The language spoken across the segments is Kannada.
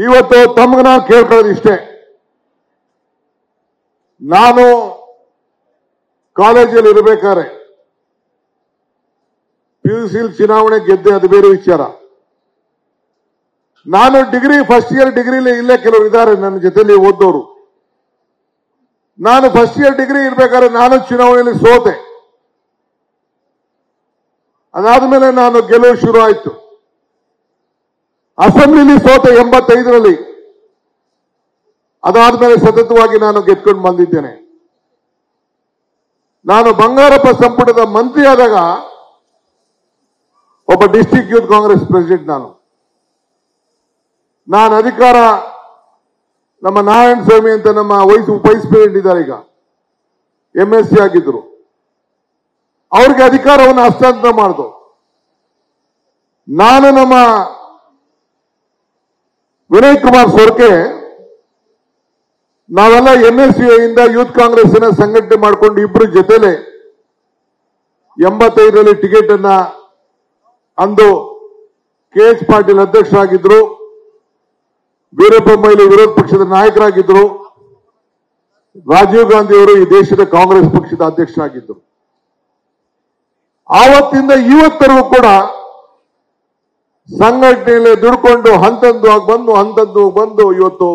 ಇವತ್ತು ತಮ್ಗೆ ನಾನು ಕೇಳ್ಕೊಳ್ಳೋದು ಇಷ್ಟೇ. ನಾನು ಕಾಲೇಜಲ್ಲಿ ಇರಬೇಕಾದ್ರೆ PUC ಚುನಾವಣೆ ಗೆದ್ದೆ, ಅದು ಬೇರೆ ವಿಚಾರ. ನಾನು ಡಿಗ್ರಿ ಫಸ್ಟ್ ಇಯರ್ ಡಿಗ್ರಿಲಿ ಇಲ್ಲೇ ಕೆಲವರು ಇದ್ದಾರೆ ನನ್ನ ಜೊತೆಲಿ ಓದೋರು. ನಾನು ಫಸ್ಟ್ ಇಯರ್ ಡಿಗ್ರಿ ಇರ್ಬೇಕಾದ್ರೆ ನಾನು ಚುನಾವಣೆಯಲ್ಲಿ ಸೋತೆ. ಅದಾದ್ಮೇಲೆ ನಾನು ಗೆಲುವು ಶುರು ಆಯ್ತು. ಅಸೆಂಬ್ಲಿಲಿ ಸೋತೆ 85ರಲ್ಲಿ. ಅದಾದ್ಮೇಲೆ ಸತತವಾಗಿ ನಾನು ಗೆದ್ಕೊಂಡು ಬಂದಿದ್ದೇನೆ. ನಾನು ಬಂಗಾರಪ್ಪ ಸಂಪುಟದ ಮಂತ್ರಿ ಆದಾಗ ಒಬ್ಬ ಡಿಸ್ಟ್ರಿಕ್ಟ್ ಯೂತ್ ಕಾಂಗ್ರೆಸ್ ಪ್ರೆಸಿಡೆಂಟ್. ನಾನು ಅಧಿಕಾರ, ನಮ್ಮ ನಾರಾಯಣ ಸ್ವಾಮಿ ಅಂತ ನಮ್ಮ ವೈಸ್ ಪ್ರೆಸಿಡೆಂಟ್ ಇದ್ದಾರೆ, ಈಗ MSc ಆಗಿದ್ರು. ಅವ್ರಿಗೆ ಅಧಿಕಾರವನ್ನು ಹಸ್ತಾಂತರ ಮಾಡಿದ್ರು. ನಾನು ನಮ್ಮ ವಿನಯ್ ಕುಮಾರ್ ಸೊರ್ಕೆ ನಾವೆಲ್ಲ MSc ಇಂದ ಯೂತ್ ಕಾಂಗ್ರೆಸ್ ಸಂಘಟನೆ ಮಾಡಿಕೊಂಡು ಇಬ್ರು ಜೊತೆಲೆ 85ರಲ್ಲಿ ಟಿಕೆಟ್ ಅನ್ನ, ಅಂದು KH ಪಾಟೀಲ್ ಅಧ್ಯಕ್ಷರಾಗಿದ್ರು, ವೀರಪ್ಪ ಮೊಯ್ಲಿ ವಿರೋಧ ಪಕ್ಷದ ನಾಯಕರಾಗಿದ್ರು, ರಾಜೀವ್ ಗಾಂಧಿ ಅವರು ಈ ದೇಶದ ಕಾಂಗ್ರೆಸ್ ಪಕ್ಷದ ಅಧ್ಯಕ್ಷರಾಗಿದ್ದರು. ಆವತ್ತಿಂದ ಇವತ್ತರೆಗೂ ಕೂಡ ಸಂಘಟನೆಯಲ್ಲಿ ದುಡ್ಕೊಂಡು ಹಂತದ್ದು ಬಂದು ಇವತ್ತು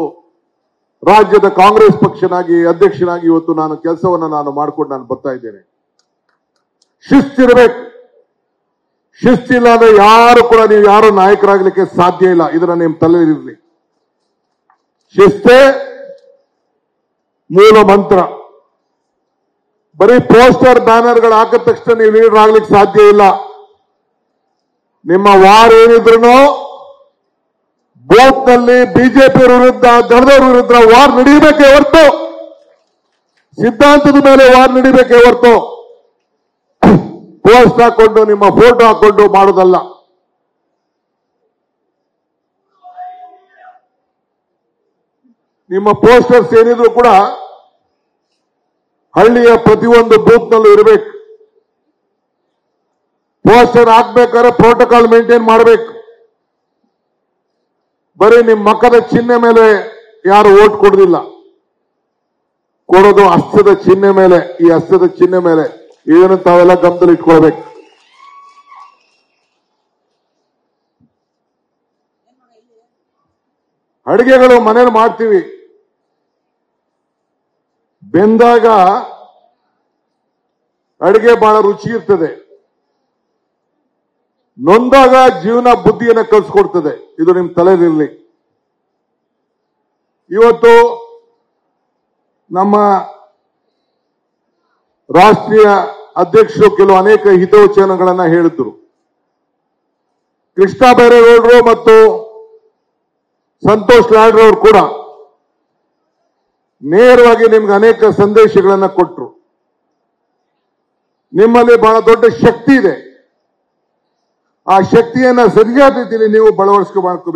ರಾಜ್ಯದ ಕಾಂಗ್ರೆಸ್ ಪಕ್ಷನಾಗಿ ಅಧ್ಯಕ್ಷನಾಗಿ ಇವತ್ತು ನಾನು ಕೆಲಸವನ್ನು ನಾನು ಮಾಡಿಕೊಂಡು ನಾನು ಬರ್ತಾ ಇದ್ದೇನೆ. ಶಿಸ್ತಿರಬೇಕು. ಶಿಸ್ತಿಲ್ಲ ಅಂದ್ರೆ ಯಾರು ಕೂಡ ನೀವು ಯಾರು ನಾಯಕರಾಗಲಿಕ್ಕೆ ಸಾಧ್ಯ ಇಲ್ಲ. ಇದನ್ನ ನಿಮ್ಮ ತಲೆಯಲ್ಲಿರಲಿ. ಶಿಸ್ತೇ ಮೂಲ ಮಂತ್ರ. ಬರೀ ಪೋಸ್ಟರ್ ಬ್ಯಾನರ್ಗಳು ಹಾಕಿದ ತಕ್ಷಣ ನೀವು ಲೀಡರ್ ಆಗ್ಲಿಕ್ಕೆ ಸಾಧ್ಯ ಇಲ್ಲ. ನಿಮ್ಮ ವಾರ್ ಏನಿದ್ರು ಬೂತ್ನಲ್ಲಿ ಬಿಜೆಪಿ ವಿರುದ್ಧ, ದಳದವರ ವಿರುದ್ಧ ವಾರ್ ನಡೀಬೇಕೇ ಹೊರತು, ಸಿದ್ಧಾಂತದ ಮೇಲೆ ವಾರ್ ನಡೀಬೇಕೇ ಹೊರತು ಪೋಸ್ಟ್ ಹಾಕೊಂಡು ನಿಮ್ಮ ಫೋಟೋ ಹಾಕೊಂಡು ಮಾಡೋದಲ್ಲ. ನಿಮ್ಮ ಪೋಸ್ಟರ್ಸ್ ಏನಿದ್ರು ಕೂಡ ಹಳ್ಳಿಯ ಪ್ರತಿಯೊಂದು ಬೂತ್ನಲ್ಲೂ ಇರಬೇಕು. ಪೋಸ್ಟರ್ ಹಾಕ್ಬೇಕಾದ್ರೆ ಪ್ರೋಟೋಕಾಲ್ ಮೇಂಟೈನ್ ಮಾಡಬೇಕು. ಬರೀ ನಿಮ್ಮ ಮಕ್ಕದ ಚಿಹ್ನೆ ಮೇಲೆ ಯಾರು ಓಟ್ ಕೊಡೋದಿಲ್ಲ. ಕೊಡೋದು ಹಸ್ತದ ಚಿಹ್ನೆ ಮೇಲೆ. ಈ ಹಸ್ತದ ಚಿಹ್ನೆ ಮೇಲೆ ಇದನ್ನು ತಾವೆಲ್ಲ ಗಮನದಲ್ಲಿ ಇಟ್ಕೊಳ್ಬೇಕು. ಅಡಿಗೆಗಳು ಮನೇಲಿ ಮಾಡ್ತೀವಿ. ಬೆಂದಾಗ ಅಡಿಗೆ ಬಹಳ ರುಚಿ ಇರ್ತದೆ. ನೊಂದಾಗ ಜೀವನ ಬುದ್ಧಿಯನ್ನು ಕಲಿಸ್ಕೊಡ್ತದೆ. ಇದು ನಿಮ್ಮ ತಲೆಯಲ್ಲಿರಲಿ. ಇವತ್ತು ನಮ್ಮ ರಾಷ್ಟ್ರೀಯ ಅಧ್ಯಕ್ಷರು ಕೆಲವು ಅನೇಕ ಹಿತವಚನಗಳನ್ನ ಹೇಳಿದ್ರು. ಕೃಷ್ಣ ಬೈರೇಗೌಡರು ಮತ್ತು ಸಂತೋಷ್ ಲಾಡ್ರು ಅವರು ಕೂಡ ನೇರವಾಗಿ ನಿಮ್ಗೆ ಅನೇಕ ಸಂದೇಶಗಳನ್ನು ಕೊಟ್ಟರು. ನಿಮ್ಮಲ್ಲಿ ಬಹಳ ದೊಡ್ಡ ಶಕ್ತಿ ಇದೆ. ಆ ಶಕ್ತಿಯನ್ನ ಸರಿಯಾದ ರೀತಿಯಲ್ಲಿ ನೀವು ಬಳವಡಿಸ್ಕೋಬೇಕು.